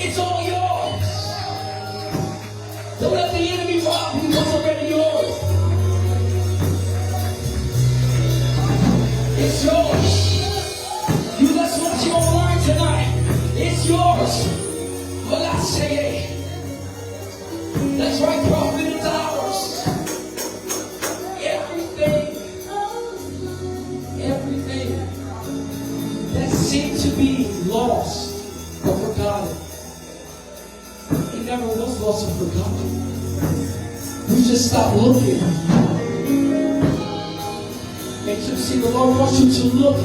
It's all yours. Don't let the enemy rob you. It's already yours. It's yours. You let's watch you online tonight. It's yours. Well, I say it. That's right, prophet, it's ours. Everything that seemed to be lost or forgotten, it never was lost or forgotten. We just stopped looking. And you see, the Lord wants you to look at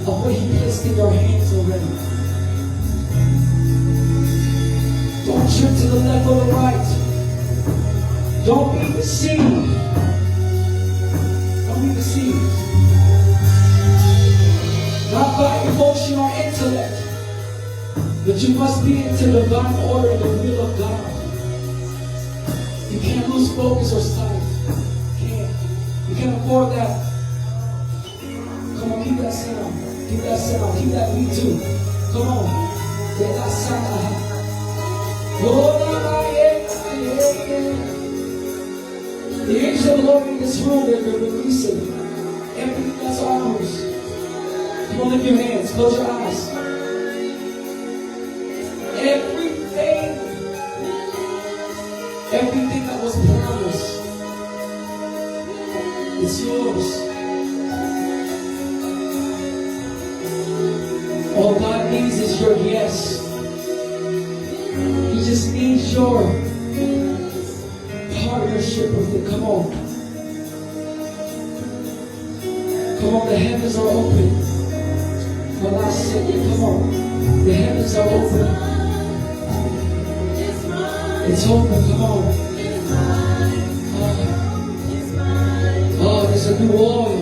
what He placed in your hands already. Don't trip to the left or the right. Don't be deceived. Don't be deceived. Not by emotion or intellect, but you must be into divine order and the will of God. You can't lose focus or sight. You can't afford that. Come on, keep that sound. Keep that sound. Keep that beat too. Come on. Get that sound. The angels of the Lord in this room, they're releasing everything that's ours. Come on, lift your hands, close your eyes. Everything that was promised, it's yours. All God needs is your yes. He just needs your partnership with it. Come on. Come on, the heavens are open. Well, I said it, come on. The heavens are open. It's open, come on. Oh, there's a new oil.